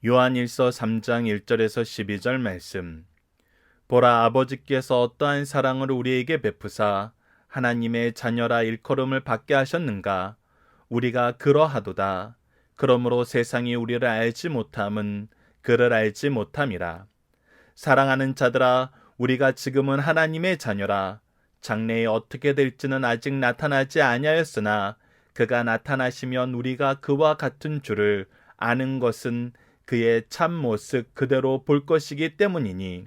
요한일서 3장 1절에서 12절 말씀. 보라, 아버지께서 어떠한 사랑을 우리에게 베푸사 하나님의 자녀라 일컬음을 받게 하셨는가. 우리가 그러하도다. 그러므로 세상이 우리를 알지 못함은 그를 알지 못함이라. 사랑하는 자들아, 우리가 지금은 하나님의 자녀라. 장래에 어떻게 될지는 아직 나타나지 아니하였으나 그가 나타나시면 우리가 그와 같은 줄을 아는 것은 그의 참 모습 그대로 볼 것이기 때문이니,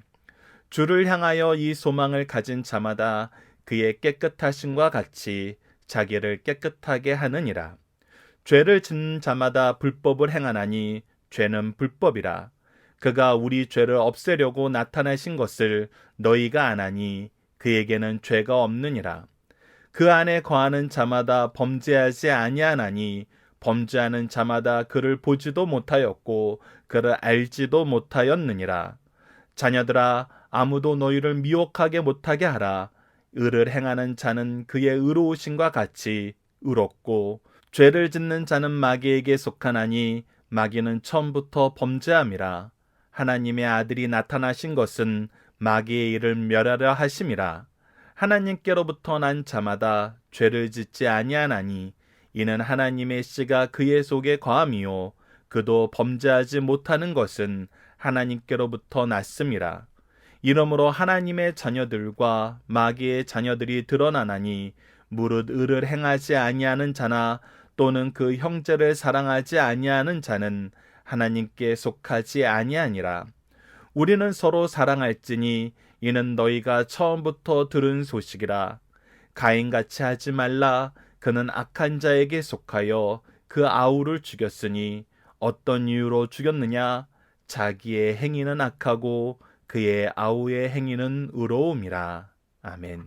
주를 향하여 이 소망을 가진 자마다 그의 깨끗하심과 같이 자기를 깨끗하게 하느니라. 죄를 짓는 자마다 불법을 행하나니 죄는 불법이라. 그가 우리 죄를 없애려고 나타나신 것을 너희가 아나니 그에게는 죄가 없느니라. 그 안에 거하는 자마다 범죄하지 아니하나니 범죄하는 자마다 그를 보지도 못하였고 그를 알지도 못하였느니라. 자녀들아, 아무도 너희를 미혹하게 못하게 하라. 의를 행하는 자는 그의 의로우심과 같이 의롭고 죄를 짓는 자는 마귀에게 속하나니 마귀는 처음부터 범죄함이라. 하나님의 아들이 나타나신 것은 마귀의 일을 멸하려 하심이라. 하나님께로부터 난 자마다 죄를 짓지 아니하나니 이는 하나님의 씨가 그의 속에 거함이요 그도 범죄하지 못하는 것은 하나님께로부터 났음이라. 이러므로 하나님의 자녀들과 마귀의 자녀들이 드러나나니 무릇 의를 행하지 아니하는 자나 또는 그 형제를 사랑하지 아니하는 자는 하나님께 속하지 아니하니라. 우리는 서로 사랑할지니 이는 너희가 처음부터 들은 소식이라. 가인같이 하지 말라. 그는 악한 자에게 속하여 그 아우를 죽였으니 어떤 이유로 죽였느냐? 자기의 행위는 악하고 그의 아우의 행위는 의로움이라. 아멘.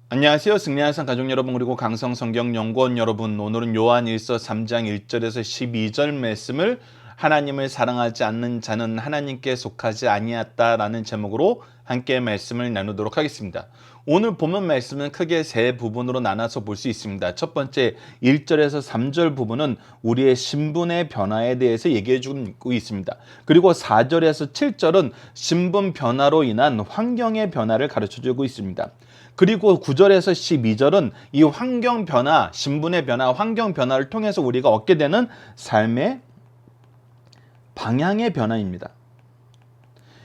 안녕하세요. 승리하산 가족 여러분, 그리고 강성성경연구원 여러분, 오늘은 요한일서 3장 1절에서 12절 말씀을 하나님을 사랑하지 않는 자는 하나님께 속하지 아니하다라는 제목으로 함께 말씀을 나누도록 하겠습니다. 오늘 본문 말씀은 크게 세 부분으로 나눠서 볼 수 있습니다. 첫 번째 1절에서 3절 부분은 우리의 신분의 변화에 대해서 얘기해 주고 있습니다. 그리고 4절에서 7절은 신분 변화로 인한 환경의 변화를 가르쳐 주고 있습니다. 그리고 9절에서 12절은 이 환경 변화, 신분의 변화, 환경 변화를 통해서 우리가 얻게 되는 삶의 방향의 변화입니다.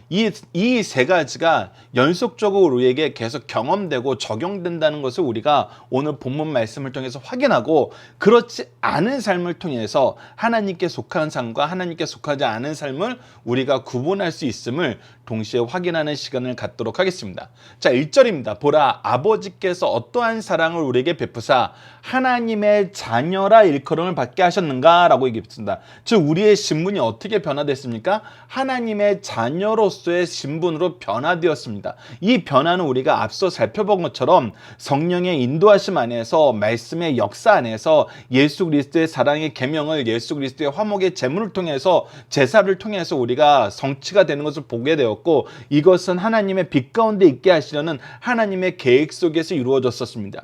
이 세 가지가 연속적으로 우리에게 계속 경험되고 적용된다는 것을 우리가 오늘 본문 말씀을 통해서 확인하고, 그렇지 않은 삶을 통해서 하나님께 속한 삶과 하나님께 속하지 않은 삶을 우리가 구분할 수 있음을 동시에 확인하는 시간을 갖도록 하겠습니다. 자, 1절입니다. 보라, 아버지께서 어떠한 사랑을 우리에게 베푸사 하나님의 자녀라 일컬음을 받게 하셨는가 라고 얘기했습니다. 즉, 우리의 신분이 어떻게 변화됐습니까? 하나님의 자녀로서의 신분으로 변화되었습니다. 이 변화는 우리가 앞서 살펴본 것처럼 성령의 인도하심 안에서, 말씀의 역사 안에서 예수 그리스도의 사랑의 계명을, 예수 그리스도의 화목의 제물을 통해서, 제사를 통해서 우리가 성취가 되는 것을 보게 되었고, 이것은 하나님의 빛 가운데 있게 하시려는 하나님의 계획 속에서 이루어졌었습니다.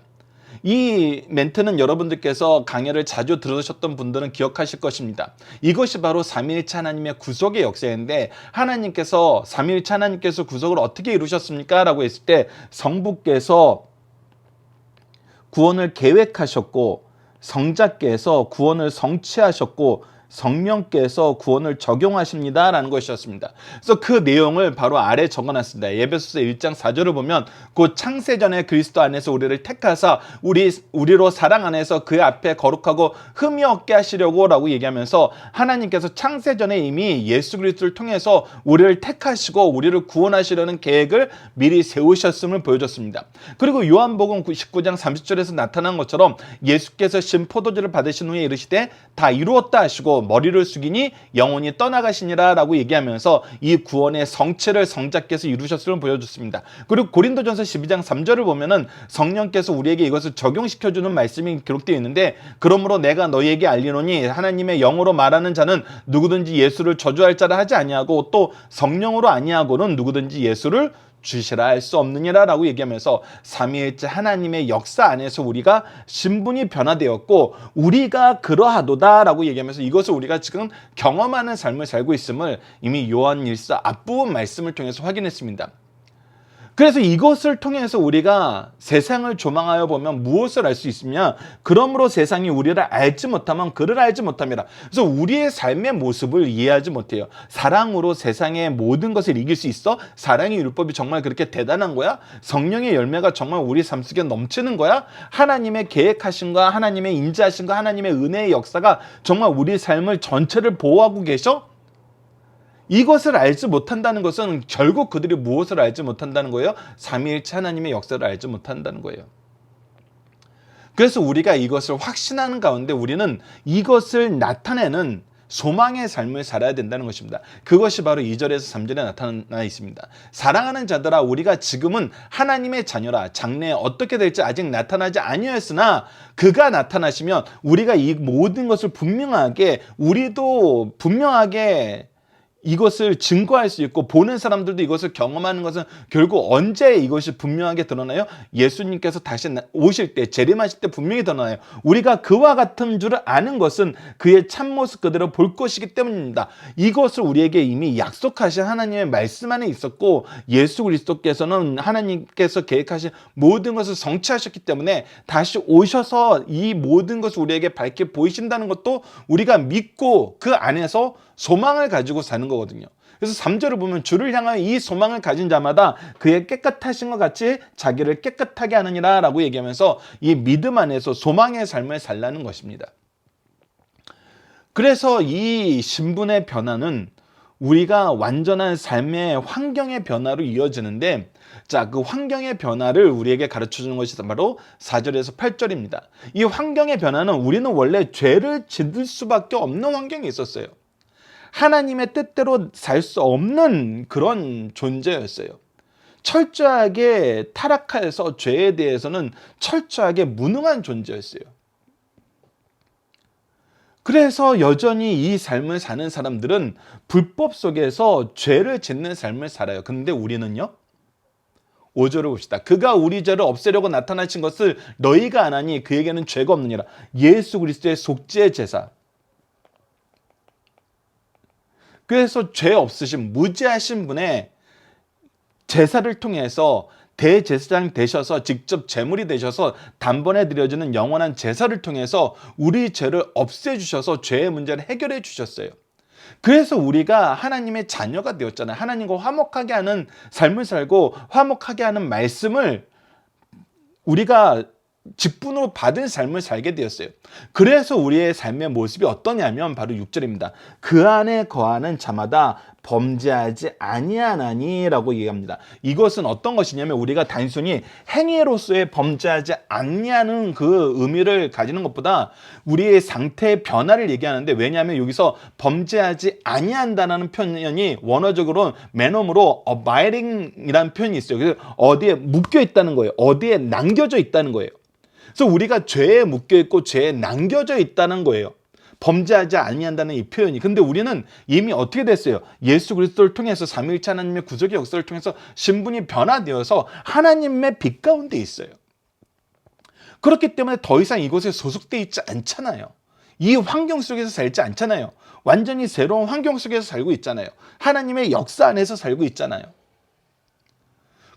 이 멘트는 여러분들께서 강해를 자주 들으셨던 분들은 기억하실 것입니다. 이것이 바로 삼위일체 하나님의 구속의 역사인데, 하나님께서, 삼위일체 하나님께서 구속을 어떻게 이루셨습니까? 라고 했을 때 성부께서 구원을 계획하셨고, 성자께서 구원을 성취하셨고, 성령께서 구원을 적용하십니다 라는 것이었습니다. 그래서 그 내용을 바로 아래 적어놨습니다. 에베소서 1장 4절을 보면 곧 창세전에 그리스도 안에서 우리를 택하사 우리로 사랑 안에서 그 앞에 거룩하고 흠이 없게 하시려고 라고 얘기하면서, 하나님께서 창세전에 이미 예수 그리스도를 통해서 우리를 택하시고 우리를 구원하시려는 계획을 미리 세우셨음을 보여줬습니다. 그리고 요한복음 19장 30절에서 나타난 것처럼 예수께서 신 포도주를 받으신 후에 이르시되 다 이루었다 하시고 머리를 숙이니 영혼이 떠나가시니라 라고 얘기하면서 이 구원의 성취를 성자께서 이루셨음을 보여줬습니다. 그리고 고린도전서 12장 3절을 보면은 성령께서 우리에게 이것을 적용시켜주는 말씀이 기록되어 있는데, 그러므로 내가 너희에게 알리노니 하나님의 영으로 말하는 자는 누구든지 예수를 저주할 자라 하지 아니하고 또 성령으로 아니하고는 누구든지 예수를 주시라 할 수 없느니라 라고 얘기하면서 삼위일체 하나님의 역사 안에서 우리가 신분이 변화되었고 우리가 그러하도다 라고 얘기하면서 이것을 우리가 지금 경험하는 삶을 살고 있음을 이미 요한일서 앞부분 말씀을 통해서 확인했습니다. 그래서 이것을 통해서 우리가 세상을 조망하여 보면 무엇을 알 수 있으냐? 그러므로 세상이 우리를 알지 못하면 그를 알지 못함이라. 그래서 우리의 삶의 모습을 이해하지 못해요. 사랑으로 세상의 모든 것을 이길 수 있어? 사랑의 율법이 정말 그렇게 대단한 거야? 성령의 열매가 정말 우리 삶 속에 넘치는 거야? 하나님의 계획하신과 하나님의 인자하신과 하나님의 은혜의 역사가 정말 우리 삶을 전체를 보호하고 계셔? 이것을 알지 못한다는 것은 결국 그들이 무엇을 알지 못한다는 거예요? 삼위일체 하나님의 역사를 알지 못한다는 거예요. 그래서 우리가 이것을 확신하는 가운데 우리는 이것을 나타내는 소망의 삶을 살아야 된다는 것입니다. 그것이 바로 2절에서 3절에 나타나 있습니다. 사랑하는 자들아 우리가 지금은 하나님의 자녀라. 장래에 어떻게 될지 아직 나타나지 아니하였으나 그가 나타나시면 우리가 이 모든 것을 우리도 분명하게 이것을 증거할 수 있고 보는 사람들도 이것을 경험하는 것은 결국 언제 이것이 분명하게 드러나요? 예수님께서 다시 오실 때 재림하실 때 분명히 드러나요. 우리가 그와 같은 줄 아는 것은 그의 참모습 그대로 볼 것이기 때문입니다. 이것을 우리에게 이미 약속하신 하나님의 말씀 안에 있었고 예수 그리스도께서는 하나님께서 계획하신 모든 것을 성취하셨기 때문에 다시 오셔서 이 모든 것을 우리에게 밝게 보이신다는 것도 우리가 믿고 그 안에서 소망을 가지고 사는 거거든요. 그래서 3절을 보면 주를 향하여 이 소망을 가진 자마다 그의 깨끗하신 것 같이 자기를 깨끗하게 하느니라 라고 얘기하면서 이 믿음 안에서 소망의 삶을 살라는 것입니다. 그래서 이 신분의 변화는 우리가 완전한 삶의 환경의 변화로 이어지는데 자, 그 환경의 변화를 우리에게 가르쳐주는 것이 바로 4절에서 8절입니다. 이 환경의 변화는 우리는 원래 죄를 짓을 수밖에 없는 환경이 있었어요. 하나님의 뜻대로 살 수 없는 그런 존재였어요. 철저하게 타락하여서 죄에 대해서는 철저하게 무능한 존재였어요. 그래서 여전히 이 삶을 사는 사람들은 불법 속에서 죄를 짓는 삶을 살아요. 그런데 우리는요? 5절을 봅시다. 그가 우리 죄를 없애려고 나타나신 것을 너희가 안 하니 그에게는 죄가 없느니라. 예수 그리스도의 속죄 제사. 그래서 죄 없으신 무죄하신 분의 제사를 통해서 대제사장 되셔서 직접 제물이 되셔서 단번에 드려지는 영원한 제사를 통해서 우리 죄를 없애주셔서 죄의 문제를 해결해 주셨어요. 그래서 우리가 하나님의 자녀가 되었잖아요. 하나님과 화목하게 하는 삶을 살고 화목하게 하는 말씀을 우리가 직분으로 받은 삶을 살게 되었어요. 그래서 우리의 삶의 모습이 어떠냐면 바로 6절입니다. 그 안에 거하는 자마다 범죄하지 아니하나니 라고 얘기합니다. 이것은 어떤 것이냐면 우리가 단순히 행위로서의 범죄하지 아니하는 그 의미를 가지는 것보다 우리의 상태의 변화를 얘기하는데 왜냐하면 여기서 범죄하지 아니한다는 표현이 원어적으로 매너으로 abiding이라는 표현이 있어요. 그래서 어디에 묶여 있다는 거예요. 어디에 남겨져 있다는 거예요. 그래서 우리가 죄에 묶여있고 죄에 남겨져 있다는 거예요. 범죄하지 아니한다는 이 표현이. 근데 우리는 이미 어떻게 됐어요? 예수 그리스도를 통해서 삼위일체 하나님의 구속의 역사를 통해서 신분이 변화되어서 하나님의 빛 가운데 있어요. 그렇기 때문에 더 이상 이곳에 소속되어 있지 않잖아요. 이 환경 속에서 살지 않잖아요. 완전히 새로운 환경 속에서 살고 있잖아요. 하나님의 역사 안에서 살고 있잖아요.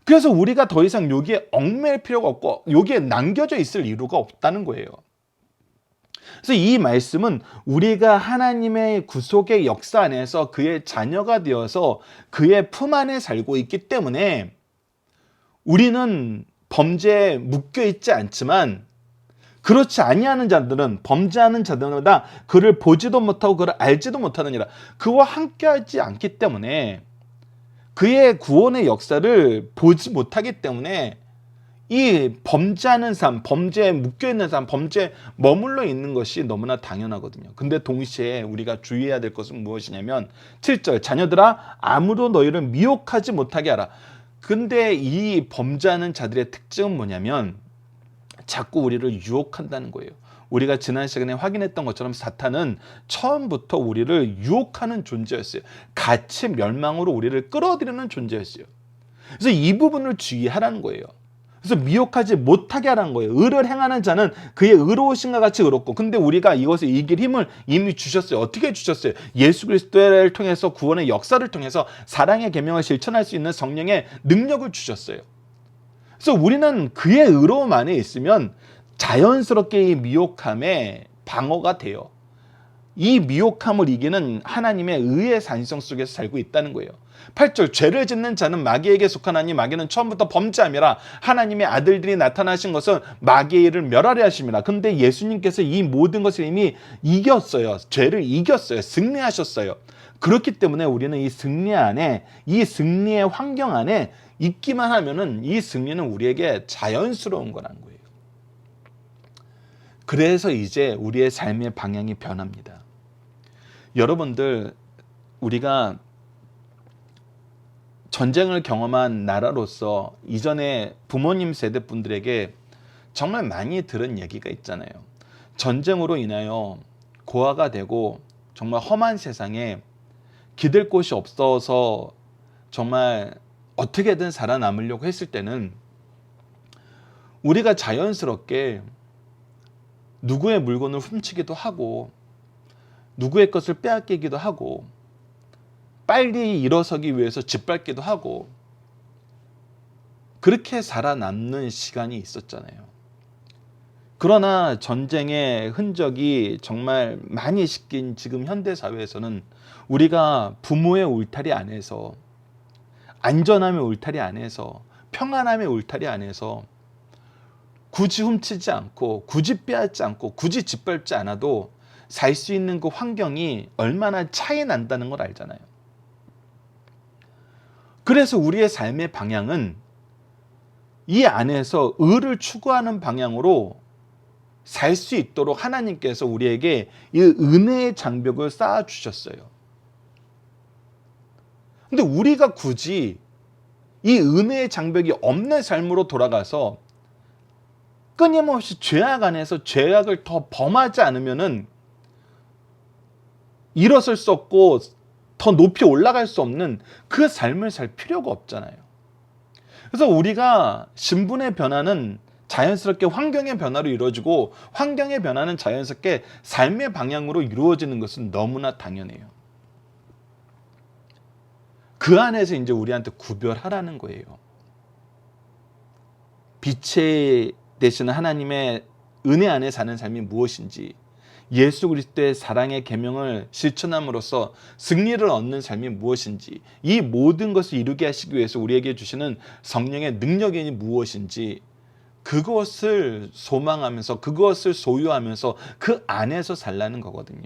그래서 우리가 더 이상 여기에 얽매일 필요가 없고 여기에 남겨져 있을 이유가 없다는 거예요. 그래서 이 말씀은 우리가 하나님의 구속의 역사 안에서 그의 자녀가 되어서 그의 품 안에 살고 있기 때문에 우리는 범죄에 묶여 있지 않지만 그렇지 아니하는 자들은 범죄하는 자들마다 그를 보지도 못하고 그를 알지도 못하느니라. 그와 함께하지 않기 때문에 그의 구원의 역사를 보지 못하기 때문에 이 범죄하는 삶, 범죄에 묶여있는 삶, 범죄에 머물러 있는 것이 너무나 당연하거든요. 근데 동시에 우리가 주의해야 될 것은 무엇이냐면 7절 자녀들아 아무도 너희를 미혹하지 못하게 하라. 근데 이 범죄하는 자들의 특징은 뭐냐면 자꾸 우리를 유혹한다는 거예요. 우리가 지난 시간에 확인했던 것처럼 사탄은 처음부터 우리를 유혹하는 존재였어요. 같이 멸망으로 우리를 끌어들이는 존재였어요. 그래서 이 부분을 주의하라는 거예요. 그래서 미혹하지 못하게 하라는 거예요. 의를 행하는 자는 그의 의로우신가 같이 의롭고. 근데 우리가 이것을 이길 힘을 이미 주셨어요. 어떻게 주셨어요? 예수 그리스도를 통해서, 구원의 역사를 통해서 사랑의 계명을 실천할 수 있는 성령의 능력을 주셨어요. 그래서 우리는 그의 의로움 안에 있으면 자연스럽게 이 미혹함에 방어가 돼요. 이 미혹함을 이기는 하나님의 의의 산성 속에서 살고 있다는 거예요. 8절, 죄를 짓는 자는 마귀에게 속하나니 마귀는 처음부터 범죄함이라. 하나님의 아들들이 나타나신 것은 마귀의 일을 멸하려 하심이라. 근데 예수님께서 이 모든 것을 이미 이겼어요. 죄를 이겼어요. 승리하셨어요. 그렇기 때문에 우리는 이 승리 안에, 이 승리의 환경 안에 있기만 하면은 이 승리는 우리에게 자연스러운 거란 거예요. 그래서 이제 우리의 삶의 방향이 변합니다. 여러분들, 우리가 전쟁을 경험한 나라로서 이전에 부모님 세대 분들에게 정말 많이 들은 얘기가 있잖아요. 전쟁으로 인하여 고아가 되고 정말 험한 세상에 기댈 곳이 없어서 정말 어떻게든 살아남으려고 했을 때는 우리가 자연스럽게 누구의 물건을 훔치기도 하고 누구의 것을 빼앗기기도 하고 빨리 일어서기 위해서 짓밟기도 하고 그렇게 살아남는 시간이 있었잖아요. 그러나 전쟁의 흔적이 정말 많이 씻긴 지금 현대 사회에서는 우리가 부모의 울타리 안에서, 안전함의 울타리 안에서, 평안함의 울타리 안에서 굳이 훔치지 않고 굳이 빼앗지 않고 굳이 짓밟지 않아도 살 수 있는 그 환경이 얼마나 차이 난다는 걸 알잖아요. 그래서 우리의 삶의 방향은 이 안에서 의를 추구하는 방향으로 살 수 있도록 하나님께서 우리에게 이 은혜의 장벽을 쌓아 주셨어요. 근데 우리가 굳이 이 은혜의 장벽이 없는 삶으로 돌아가서 끊임없이 죄악 안에서 죄악을 더 범하지 않으면은 일어설 수 없고 더 높이 올라갈 수 없는 그 삶을 살 필요가 없잖아요. 그래서 우리가 신분의 변화는 자연스럽게 환경의 변화로 이루어지고 환경의 변화는 자연스럽게 삶의 방향으로 이루어지는 것은 너무나 당연해요. 그 안에서 이제 우리한테 구별하라는 거예요. 빛의 되시는 하나님의 은혜 안에 사는 삶이 무엇인지, 예수 그리스도의 사랑의 계명을 실천함으로써 승리를 얻는 삶이 무엇인지, 이 모든 것을 이루게 하시기 위해서 우리에게 주시는 성령의 능력이 무엇인지, 그것을 소망하면서 그것을 소유하면서 그 안에서 살라는 거거든요.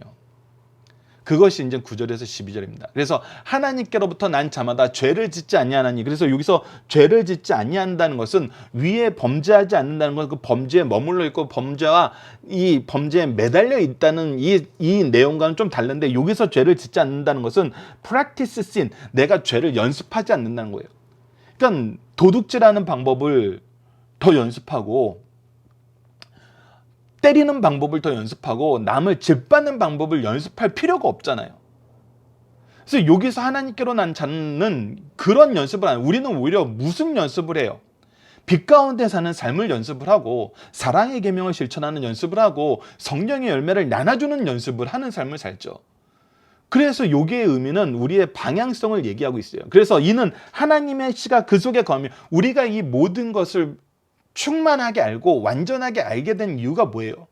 그것이 이제 9절에서 12절입니다. 그래서 하나님께로부터 난 자마다 죄를 짓지 아니하나니, 그래서 여기서 죄를 짓지 아니한다는 것은 위에 범죄하지 않는다는 것, 그 범죄에 머물러 있고 범죄와 이 범죄에 매달려 있다는 이 내용과는 좀 다른데, 여기서 죄를 짓지 않는다는 것은 practice sin, 내가 죄를 연습하지 않는다는 거예요. 그러니까 도둑질하는 방법을 더 연습하고 때리는 방법을 더 연습하고 남을 짓밟는 방법을 연습할 필요가 없잖아요. 그래서 여기서 하나님께로 난 자는 그런 연습을 안 해요. 우리는 오히려 무슨 연습을 해요? 빛 가운데 사는 삶을 연습을 하고 사랑의 계명을 실천하는 연습을 하고 성령의 열매를 나눠주는 연습을 하는 삶을 살죠. 그래서 여기의 의미는 우리의 방향성을 얘기하고 있어요. 그래서 이는 하나님의 씨가 그 속에 거하며, 우리가 이 모든 것을 충만하게 알고 완전하게 알게 된 이유가 뭐예요?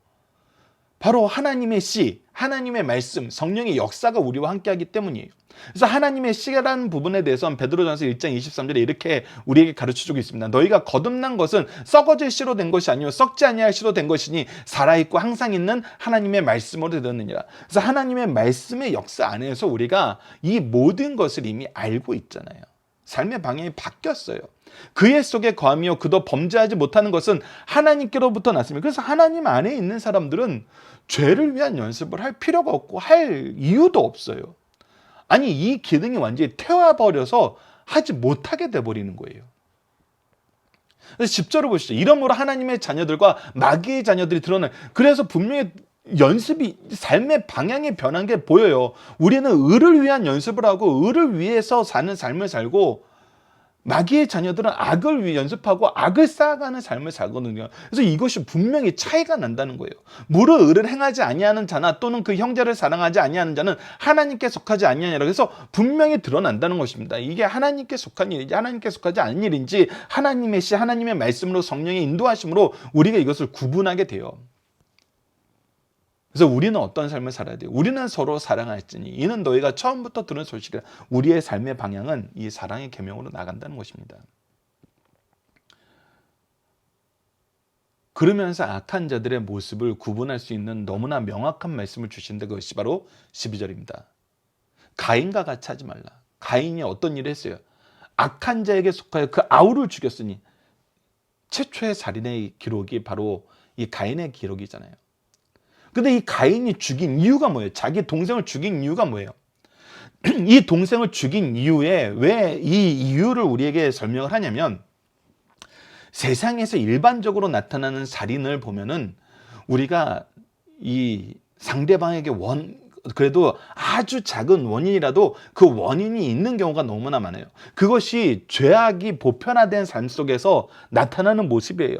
바로 하나님의 씨, 하나님의 말씀, 성령의 역사가 우리와 함께하기 때문이에요. 그래서 하나님의 씨라는 부분에 대해서는 베드로전서 1장 23절에 이렇게 우리에게 가르쳐주고 있습니다. 너희가 거듭난 것은 썩어질 씨로 된 것이 아니요 썩지 아니할 씨로 된 것이니 살아있고 항상 있는 하나님의 말씀으로 되었느니라. 그래서 하나님의 말씀의 역사 안에서 우리가 이 모든 것을 이미 알고 있잖아요. 삶의 방향이 바뀌었어요. 그의 속에 거하며 그도 범죄하지 못하는 것은 하나님께로부터 났습니다. 그래서 하나님 안에 있는 사람들은 죄를 위한 연습을 할 필요가 없고 할 이유도 없어요. 아니, 이 기능이 완전히 태워버려서 하지 못하게 돼버리는 거예요. 그래서 10절을 보시죠. 이러므로 하나님의 자녀들과 마귀의 자녀들이 드러나요. 그래서 분명히 연습이, 삶의 방향이 변한 게 보여요. 우리는 의를 위한 연습을 하고 의를 위해서 사는 삶을 살고 마귀의 자녀들은 악을 위해 연습하고 악을 쌓아가는 삶을 살거든요. 그래서 이것이 분명히 차이가 난다는 거예요. 무릇 의를 행하지 아니하는 자나 또는 그 형제를 사랑하지 아니하는 자는 하나님께 속하지 아니하니라. 그래서 분명히 드러난다는 것입니다. 이게 하나님께 속한 일인지 하나님께 속하지 않은 일인지 하나님의 시 하나님의 말씀으로 성령의 인도하심으로 우리가 이것을 구분하게 돼요. 그래서 우리는 어떤 삶을 살아야 돼요? 우리는 서로 사랑할지니 이는 너희가 처음부터 들은 소식이라. 우리의 삶의 방향은 이 사랑의 계명으로 나간다는 것입니다. 그러면서 악한 자들의 모습을 구분할 수 있는 너무나 명확한 말씀을 주신데 그것이 바로 12절입니다. 가인과 같이 하지 말라. 가인이 어떤 일을 했어요? 악한 자에게 속하여 그 아우를 죽였으니 최초의 살인의 기록이 바로 이 가인의 기록이잖아요. 근데 이 가인이 죽인 이유가 뭐예요? 자기 동생을 죽인 이유가 뭐예요? 이 동생을 죽인 이유에 왜 이 이유를 우리에게 설명을 하냐면 세상에서 일반적으로 나타나는 살인을 보면은 우리가 이 상대방에게 그래도 아주 작은 원인이라도 그 원인이 있는 경우가 너무나 많아요. 그것이 죄악이 보편화된 삶 속에서 나타나는 모습이에요.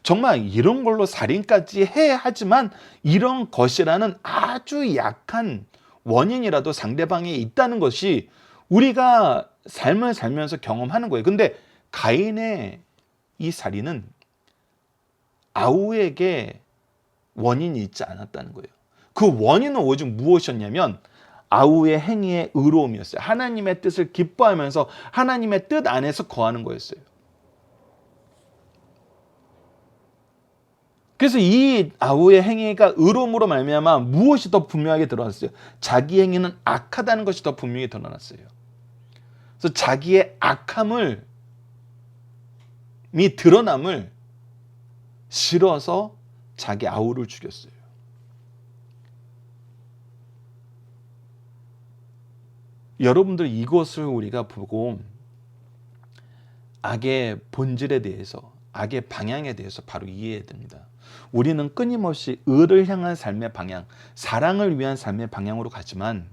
정말 이런 걸로 살인까지 해야 하지만 이런 것이라는 아주 약한 원인이라도 상대방에 있다는 것이 우리가 삶을 살면서 경험하는 거예요. 근데 가인의 이 살인은 아우에게 원인이 있지 않았다는 거예요. 그 원인은 오직 무엇이었냐면 아우의 행위의 의로움이었어요. 하나님의 뜻을 기뻐하면서 하나님의 뜻 안에서 거하는 거였어요. 그래서 이 아우의 행위가 의로움으로 말미암아 무엇이 더 분명하게 드러났어요? 자기 행위는 악하다는 것이 더 분명히 드러났어요. 그래서 자기의 악함을 드러남을 싫어서 자기 아우를 죽였어요. 여러분들 이것을 우리가 보고 악의 본질에 대해서 악의 방향에 대해서 바로 이해해야 됩니다. 우리는 끊임없이 의를 향한 삶의 방향, 사랑을 위한 삶의 방향으로 가지만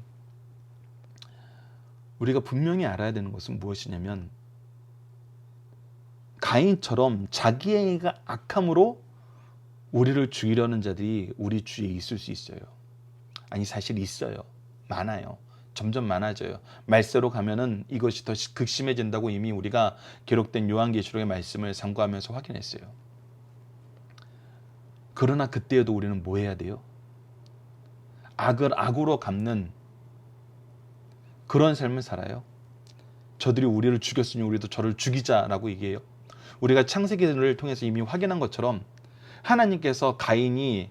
우리가 분명히 알아야 되는 것은 무엇이냐면 가인처럼 자기 행위가 악함으로 우리를 죽이려는 자들이 우리 주위에 있을 수 있어요. 아니 사실 있어요. 많아요. 점점 많아져요. 말세로 가면은 이것이 더 극심해진다고 이미 우리가 기록된 요한계시록의 말씀을 상고하면서 확인했어요. 그러나 그때에도 우리는 뭐 해야 돼요? 악을 악으로 갚는 그런 삶을 살아요. 저들이 우리를 죽였으니 우리도 저를 죽이자라고 얘기해요. 우리가 창세기를 통해서 이미 확인한 것처럼 하나님께서 가인이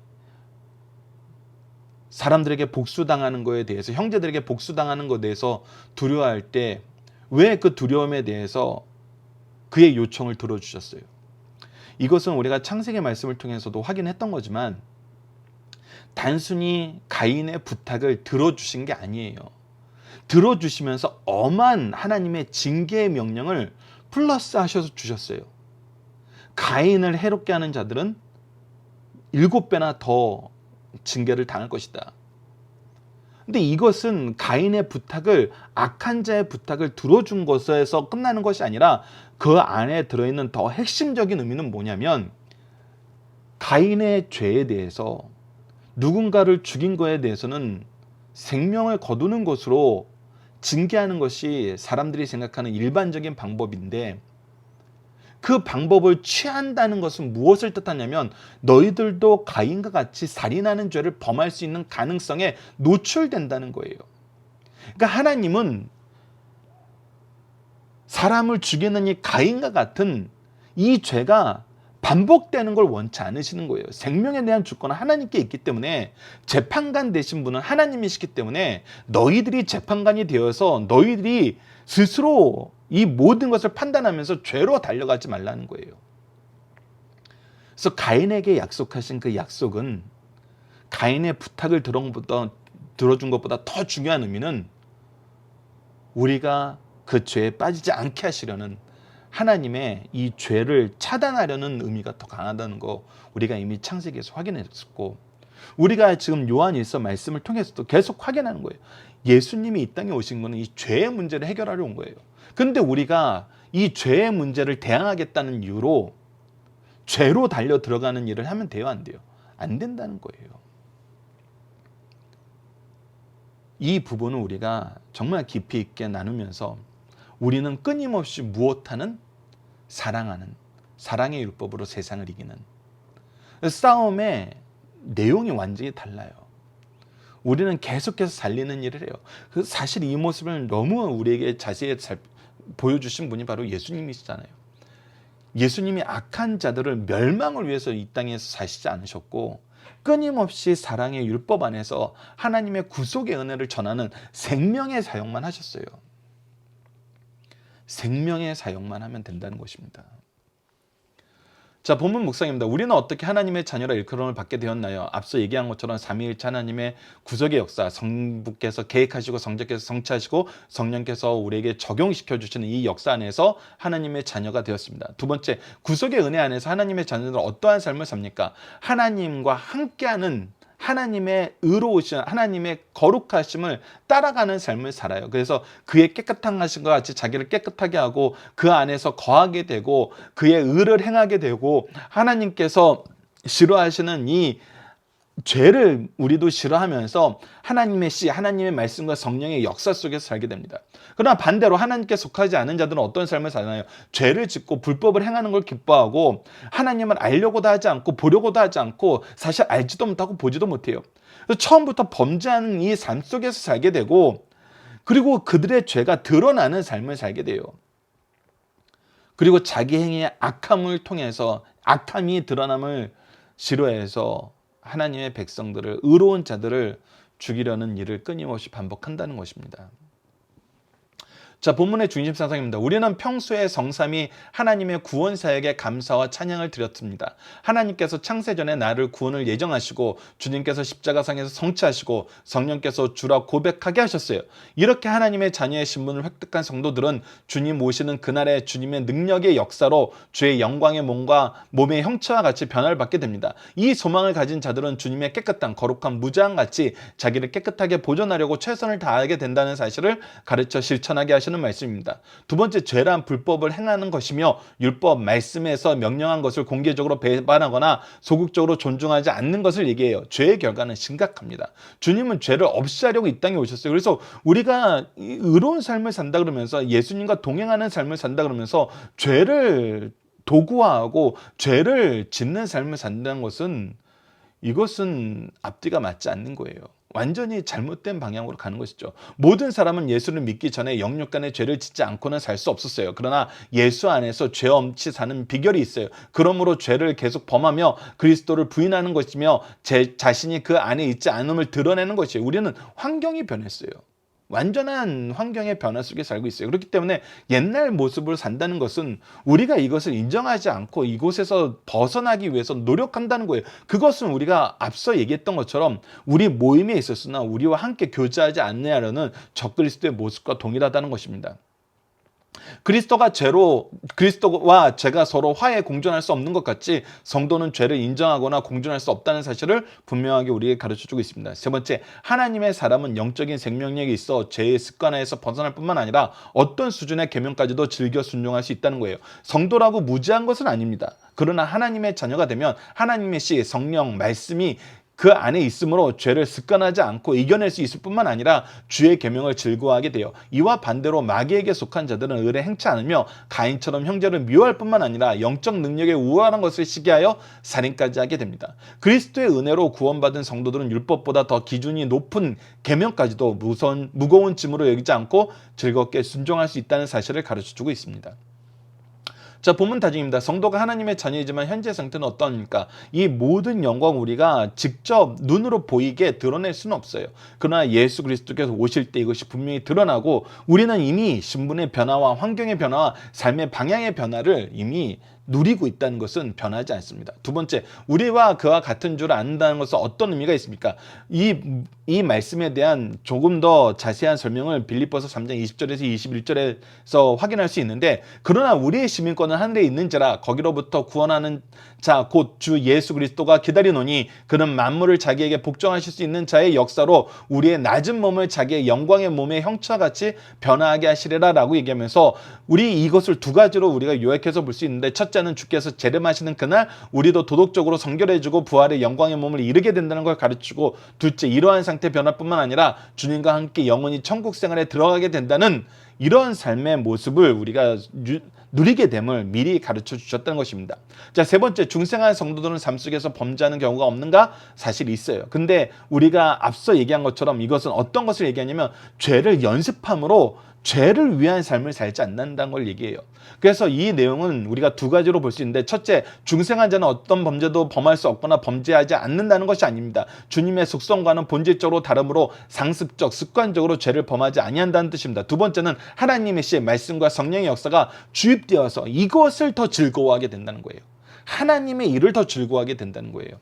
사람들에게 복수당하는 것에 대해서 형제들에게 복수당하는 것에 대해서 두려워할 때 왜 그 두려움에 대해서 그의 요청을 들어주셨어요. 이것은 우리가 창세기 말씀을 통해서도 확인했던 거지만 단순히 가인의 부탁을 들어주신 게 아니에요. 들어주시면서 엄한 하나님의 징계의 명령을 플러스 하셔서 주셨어요. 가인을 해롭게 하는 자들은 7배나 더 징계를 당할 것이다. 근데 이것은 가인의 부탁을 악한 자의 부탁을 들어준 것에서 끝나는 것이 아니라 그 안에 들어있는 더 핵심적인 의미는 뭐냐면 가인의 죄에 대해서 누군가를 죽인 것에 대해서는 생명을 거두는 것으로 징계하는 것이 사람들이 생각하는 일반적인 방법인데 그 방법을 취한다는 것은 무엇을 뜻하냐면 너희들도 가인과 같이 살인하는 죄를 범할 수 있는 가능성에 노출된다는 거예요. 그러니까 하나님은 사람을 죽이는 이 가인과 같은 이 죄가 반복되는 걸 원치 않으시는 거예요. 생명에 대한 주권은 하나님께 있기 때문에 재판관 되신 분은 하나님이시기 때문에 너희들이 재판관이 되어서 너희들이 스스로 이 모든 것을 판단하면서 죄로 달려가지 말라는 거예요. 그래서 가인에게 약속하신 그 약속은 가인의 부탁을 들어준 것보다 더 중요한 의미는 우리가 그 죄에 빠지지 않게 하시려는 하나님의 이 죄를 차단하려는 의미가 더 강하다는 거 우리가 이미 창세기에서 확인했었고 우리가 지금 요한일서 말씀을 통해서도 계속 확인하는 거예요. 예수님이 이 땅에 오신 것은 이 죄의 문제를 해결하려 온 거예요. 근데 우리가 이 죄의 문제를 대항하겠다는 이유로 죄로 달려 들어가는 일을 하면 돼요, 안 돼요? 안 된다는 거예요. 이 부분을 우리가 정말 깊이 있게 나누면서 우리는 끊임없이 무엇하는? 사랑하는, 사랑의 율법으로 세상을 이기는 싸움의 내용이 완전히 달라요. 우리는 계속해서 살리는 일을 해요. 사실 이 모습을 너무 우리에게 자세히 보여주신 분이 바로 예수님이시잖아요. 예수님이 악한 자들을 멸망을 위해서 이 땅에서 사시지 않으셨고 끊임없이 사랑의 율법 안에서 하나님의 구속의 은혜를 전하는 생명의 사역만 하셨어요. 생명의 사역만 하면 된다는 것입니다. 자, 본문 묵상입니다. 우리는 어떻게 하나님의 자녀라 일컬음을 받게 되었나요? 앞서 얘기한 것처럼 삼위일체 하나님의 구속의 역사, 성부께서 계획하시고 성자께서 성취하시고 성령께서 우리에게 적용시켜 주시는 이 역사 안에서 하나님의 자녀가 되었습니다. 두 번째, 구속의 은혜 안에서 하나님의 자녀들은 어떠한 삶을 삽니까? 하나님과 함께하는 하나님의 의로우신 하나님의 거룩하심을 따라가는 삶을 살아요. 그래서 그의 깨끗한 하심과 같이 자기를 깨끗하게 하고 그 안에서 거하게 되고 그의 의를 행하게 되고 하나님께서 싫어하시는 이 죄를 우리도 싫어하면서 하나님의 씨, 하나님의 말씀과 성령의 역사 속에서 살게 됩니다. 그러나 반대로 하나님께 속하지 않은 자들은 어떤 삶을 사나요? 죄를 짓고 불법을 행하는 걸 기뻐하고 하나님을 알려고도 하지 않고 보려고도 하지 않고 사실 알지도 못하고 보지도 못해요. 그래서 처음부터 범죄하는 이 삶 속에서 살게 되고 그리고 그들의 죄가 드러나는 삶을 살게 돼요. 그리고 자기 행위의 악함을 통해서 악함이 드러남을 싫어해서 하나님의 백성들을 의로운 자들을 죽이려는 일을 끊임없이 반복한다는 것입니다. 자, 본문의 중심 사상입니다. 우리는 평소에 성삼위 하나님의 구원 사역에 감사와 찬양을 드렸습니다. 하나님께서 창세전에 나를 구원을 예정하시고 주님께서 십자가상에서 성취하시고 성령께서 주라 고백하게 하셨어요. 이렇게 하나님의 자녀의 신분을 획득한 성도들은 주님 오시는 그날의 주님의 능력의 역사로 주의 영광의 몸의 형체와 같이 변화를 받게 됩니다. 이 소망을 가진 자들은 주님의 깨끗한 거룩한 무장같이 자기를 깨끗하게 보존하려고 최선을 다하게 된다는 사실을 가르쳐 실천하게 하시는 말씀입니다. 두 번째, 죄란 불법을 행하는 것이며 율법 말씀에서 명령한 것을 공개적으로 배반하거나 소극적으로 존중하지 않는 것을 얘기해요. 죄의 결과는 심각합니다. 주님은 죄를 없이 하려고 이 땅에 오셨어요. 그래서 우리가 의로운 삶을 산다 그러면서 예수님과 동행하는 삶을 산다 그러면서 죄를 도구화하고 죄를 짓는 삶을 산다는 것은 이것은 앞뒤가 맞지 않는 거예요. 완전히 잘못된 방향으로 가는 것이죠. 모든 사람은 예수를 믿기 전에 영육간의 죄를 짓지 않고는 살 수 없었어요. 그러나 예수 안에서 죄 없이 사는 비결이 있어요. 그러므로 죄를 계속 범하며 그리스도를 부인하는 것이며 제 자신이 그 안에 있지 않음을 드러내는 것이에요. 우리는 환경이 변했어요. 완전한 환경의 변화 속에 살고 있어요. 그렇기 때문에 옛날 모습을 산다는 것은 우리가 이것을 인정하지 않고 이곳에서 벗어나기 위해서 노력한다는 거예요. 그것은 우리가 앞서 얘기했던 것처럼 우리 모임에 있었으나 우리와 함께 교제하지 않느냐라는 적그리스도의 모습과 동일하다는 것입니다. 그리스도와 죄가 서로 화해 공존할 수 없는 것 같이 성도는 죄를 인정하거나 공존할 수 없다는 사실을 분명하게 우리에게 가르쳐주고 있습니다. 세 번째, 하나님의 사람은 영적인 생명력이 있어 죄의 습관에서 벗어날 뿐만 아니라 어떤 수준의 계명까지도 즐겨 순종할 수 있다는 거예요. 성도라고 무지한 것은 아닙니다. 그러나 하나님의 자녀가 되면 하나님의 씨, 성령, 말씀이 그 안에 있으므로 죄를 습관하지 않고 이겨낼 수 있을 뿐만 아니라 주의 계명을 즐거워하게 돼요. 이와 반대로 마귀에게 속한 자들은 의를 행치 않으며 가인처럼 형제를 미워할 뿐만 아니라 영적 능력에 우월한 것을 시기하여 살인까지 하게 됩니다. 그리스도의 은혜로 구원받은 성도들은 율법보다 더 기준이 높은 계명까지도 무거운 짐으로 여기지 않고 즐겁게 순종할 수 있다는 사실을 가르쳐주고 있습니다. 자, 본문 다짐입니다. 성도가 하나님의 자녀이지만 현재 상태는 어떠합니까? 이 모든 영광 우리가 직접 눈으로 보이게 드러낼 수는 없어요. 그러나 예수 그리스도께서 오실 때 이것이 분명히 드러나고 우리는 이미 신분의 변화와 환경의 변화와 삶의 방향의 변화를 이미 누리고 있다는 것은 변하지 않습니다. 두 번째, 우리와 그와 같은 줄 안다는 것은 어떤 의미가 있습니까? 이 말씀에 대한 조금 더 자세한 설명을 빌립보서 3장 20절에서 21절에서 확인할 수 있는데, 그러나 우리의 시민권은 하늘에 있는지라 거기로부터 구원하는 자 곧 주 예수 그리스도가 기다리노니 그는 만물을 자기에게 복종하실 수 있는 자의 역사로 우리의 낮은 몸을 자기의 영광의 몸의 형체와 같이 변화하게 하시리라 라고 얘기하면서, 우리 이것을 두 가지로 우리가 요약해서 볼 수 있는데, 첫째는 주께서 재림하시는 그날 우리도 도덕적으로 성결해지고 부활의 영광의 몸을 이루게 된다는 걸 가르치고, 둘째, 이러한 상태 변화뿐만 아니라 주님과 함께 영원히 천국 생활에 들어가게 된다는 이런 삶의 모습을 우리가 누리게 됨을 미리 가르쳐 주셨다는 것입니다. 자, 세 번째, 중생한 성도들은 삶 속에서 범죄하는 경우가 없는가? 사실 있어요. 근데 우리가 앞서 얘기한 것처럼 이것은 어떤 것을 얘기하냐면 죄를 연습함으로 죄를 위한 삶을 살지 않는다는 걸 얘기해요. 그래서 이 내용은 우리가 두 가지로 볼 수 있는데, 첫째, 중생한 자는 어떤 범죄도 범할 수 없거나 범죄하지 않는다는 것이 아닙니다. 주님의 속성과는 본질적으로 다르므로 상습적, 습관적으로 죄를 범하지 아니한다는 뜻입니다. 두 번째는 하나님의 시, 말씀과 성령의 역사가 주입되어서 이것을 더 즐거워하게 된다는 거예요. 하나님의 일을 더 즐거워하게 된다는 거예요.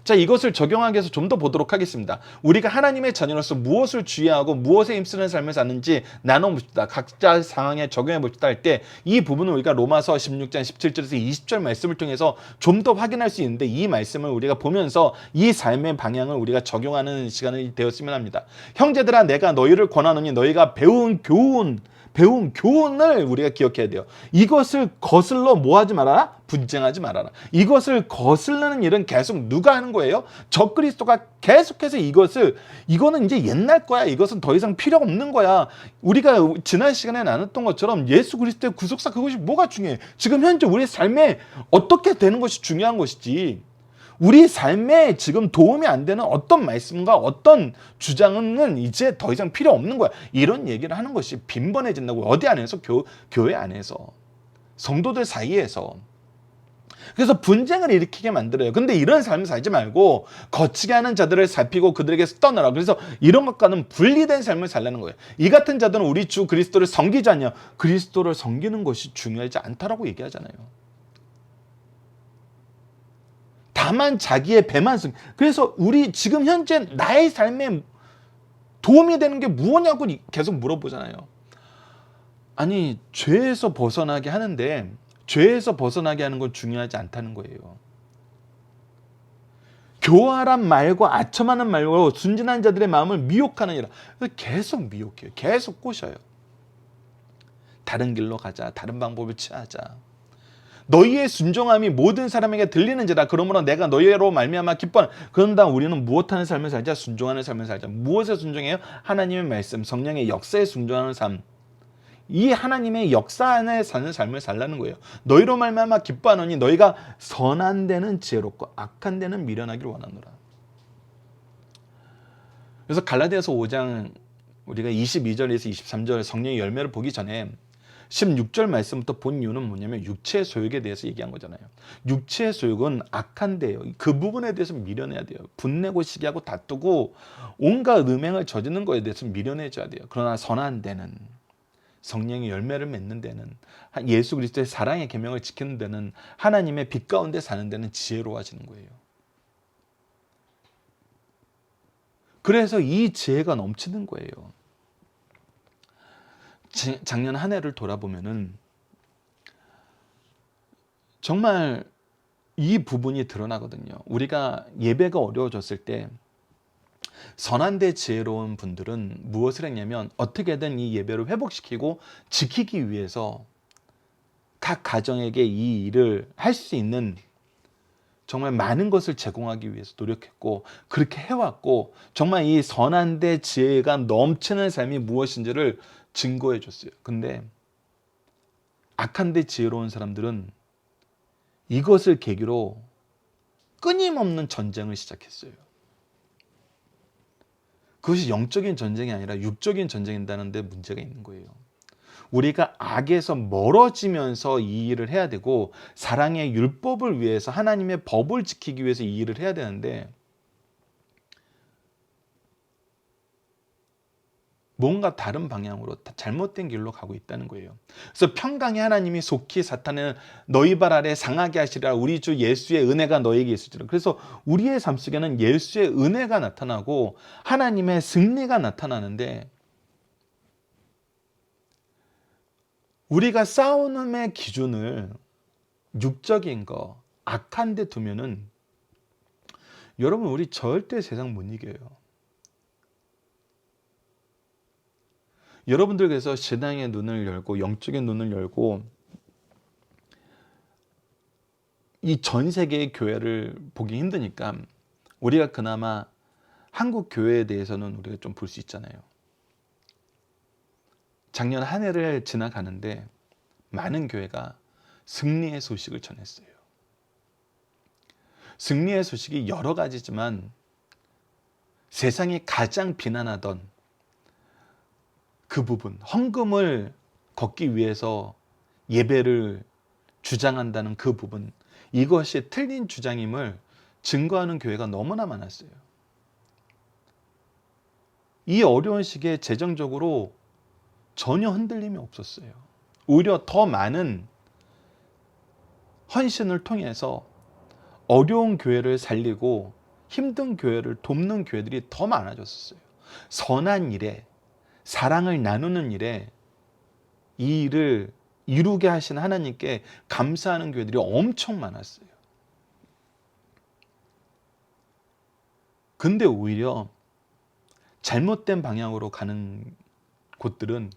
자, 이것을 적용하기 위해서 좀 더 보도록 하겠습니다. 우리가 하나님의 자녀로서 무엇을 주의하고 무엇에 힘쓰는 삶을 사는지 나눠봅시다. 각자 상황에 적용해 봅시다 할 때 이 부분을 우리가 로마서 16장 17절에서 20절 말씀을 통해서 좀 더 확인할 수 있는데, 이 말씀을 우리가 보면서 이 삶의 방향을 우리가 적용하는 시간이 되었으면 합니다. 형제들아, 내가 너희를 권하노니 너희가 배운 교훈을 우리가 기억해야 돼요. 이것을 거슬러 뭐하지 말아라? 분쟁하지 말아라. 이것을 거슬르는 일은 계속 누가 하는 거예요? 적그리스도가 계속해서 이거는 이제 옛날 거야. 이것은 더 이상 필요 없는 거야. 우리가 지난 시간에 나눴던 것처럼 예수 그리스도의 구속사, 그것이 뭐가 중요해? 지금 현재 우리의 삶에 어떻게 되는 것이 중요한 것이지, 우리 삶에 지금 도움이 안 되는 어떤 말씀과 어떤 주장은 이제 더 이상 필요 없는 거야. 이런 얘기를 하는 것이 빈번해진다고. 어디 안에서? 교회 안에서, 성도들 사이에서. 그래서 분쟁을 일으키게 만들어요. 근데 이런 삶을 살지 말고 거치게 하는 자들을 살피고 그들에게서 떠나라. 그래서 이런 것과는 분리된 삶을 살라는 거예요. 이 같은 자들은 우리 주 그리스도를 섬기지 않냐. 그리스도를 섬기는 것이 중요하지 않다라고 얘기하잖아요. 다만 자기의 배만 승. 그래서 우리 지금 현재 나의 삶에 도움이 되는 게 무엇냐고 계속 물어보잖아요. 아니, 죄에서 벗어나게 하는데 죄에서 벗어나게 하는 건 중요하지 않다는 거예요. 교활한 말과 아첨하는 말로 순진한 자들의 마음을 미혹하느니라. 계속 미혹해요. 계속 꼬셔요. 다른 길로 가자. 다른 방법을 취하자. 너희의 순종함이 모든 사람에게 들리는지라. 그러므로 내가 너희로 말미암아 기뻐하는. 그런다 우리는 무엇하는 삶을 살자? 순종하는 삶을 살자. 무엇에 순종해요? 하나님의 말씀, 성령의 역사에 순종하는 삶. 이 하나님의 역사 안에 사는 삶을 살라는 거예요. 너희로 말미암아 기뻐하노니 너희가 선한 데는 지혜롭고 악한 데는 미련하기를 원하노라. 그래서 갈라디아서 5장 우리가 22절에서 23절 성령의 열매를 보기 전에 16절 말씀부터 본 이유는 뭐냐면 육체의 소욕에 대해서 얘기한 거잖아요. 육체의 소욕은 악한데요. 그 부분에 대해서 미련해야 돼요. 분내고 시기하고 다투고 온갖 음행을 저지르는 거에 대해서 미련해져야 돼요. 그러나 선한 데는, 성령의 열매를 맺는 데는, 예수 그리스도의 사랑의 계명을 지키는 데는, 하나님의 빛 가운데 사는 데는 지혜로워지는 거예요. 그래서 이 지혜가 넘치는 거예요. 작년 한 해를 돌아보면은 정말 이 부분이 드러나거든요. 우리가 예배가 어려워졌을 때 선한 데 지혜로운 분들은 무엇을 했냐면 어떻게든 이 예배를 회복시키고 지키기 위해서 각 가정에게 이 일을 할 수 있는 정말 많은 것을 제공하기 위해서 노력했고 그렇게 해왔고, 정말 이 선한 데 지혜가 넘치는 삶이 무엇인지를 증거해 줬어요. 근데 악한 데 지혜로운 사람들은 이것을 계기로 끊임없는 전쟁을 시작했어요. 그것이 영적인 전쟁이 아니라 육적인 전쟁인다는 데 문제가 있는 거예요. 우리가 악에서 멀어지면서 이 일을 해야 되고, 사랑의 율법을 위해서, 하나님의 법을 지키기 위해서 이 일을 해야 되는데, 뭔가 다른 방향으로 잘못된 길로 가고 있다는 거예요. 그래서 평강의 하나님이 속히 사탄을 너희 발 아래 상하게 하시리라. 우리 주 예수의 은혜가 너에게 있으리라. 그래서 우리의 삶 속에는 예수의 은혜가 나타나고 하나님의 승리가 나타나는데, 우리가 싸움의 기준을 육적인 거, 악한 데 두면은 여러분, 우리 절대 세상 못 이겨요. 여러분들께서 신앙의 눈을 열고 영적인 눈을 열고 이 전 세계의 교회를 보기 힘드니까 우리가 그나마 한국 교회에 대해서는 우리가 좀 볼 수 있잖아요. 작년 한 해를 지나가는데 많은 교회가 승리의 소식을 전했어요. 승리의 소식이 여러 가지지만 세상이 가장 비난하던 그 부분, 헌금을 걷기 위해서 예배를 주장한다는 그 부분, 이것이 틀린 주장임을 증거하는 교회가 너무나 많았어요. 이 어려운 시기에 재정적으로 전혀 흔들림이 없었어요. 오히려 더 많은 헌신을 통해서 어려운 교회를 살리고 힘든 교회를 돕는 교회들이 더 많아졌어요. 선한 일에, 사랑을 나누는 일에 이 일을 이루게 하신 하나님께 감사하는 교회들이 엄청 많았어요. 근데 오히려 잘못된 방향으로 가는 곳들은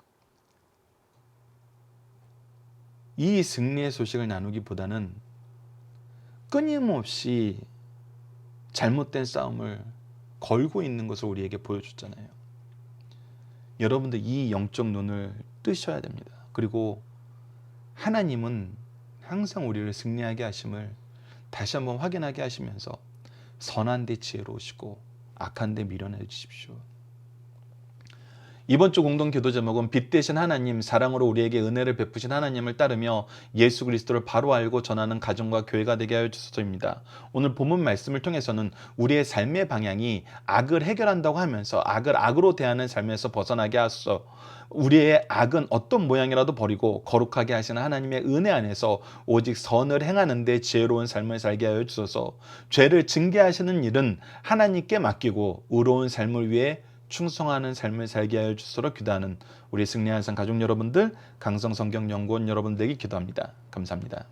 이 승리의 소식을 나누기보다는 끊임없이 잘못된 싸움을 걸고 있는 것을 우리에게 보여줬잖아요. 여러분들 이 영적 눈을 뜨셔야 됩니다. 그리고 하나님은 항상 우리를 승리하게 하심을 다시 한번 확인하게 하시면서 선한 데 지혜로우시고 악한 데 미련해 주십시오. 이번 주 공동 기도 제목은 빛 되신 하나님, 사랑으로 우리에게 은혜를 베푸신 하나님을 따르며 예수 그리스도를 바로 알고 전하는 가정과 교회가 되게 하여 주소서입니다. 오늘 본문 말씀을 통해서는 우리의 삶의 방향이 악을 해결한다고 하면서 악을 악으로 대하는 삶에서 벗어나게 하소서. 우리의 악은 어떤 모양이라도 버리고 거룩하게 하시는 하나님의 은혜 안에서 오직 선을 행하는 데 지혜로운 삶을 살게 하여 주소서. 죄를 징계하시는 일은 하나님께 맡기고 의로운 삶을 위해 충성하는 삶을 살게 하여 주소서 기도하는 우리 승리한 상 가족 여러분들, 강성성경연구원 여러분들에게 기도합니다. 감사합니다.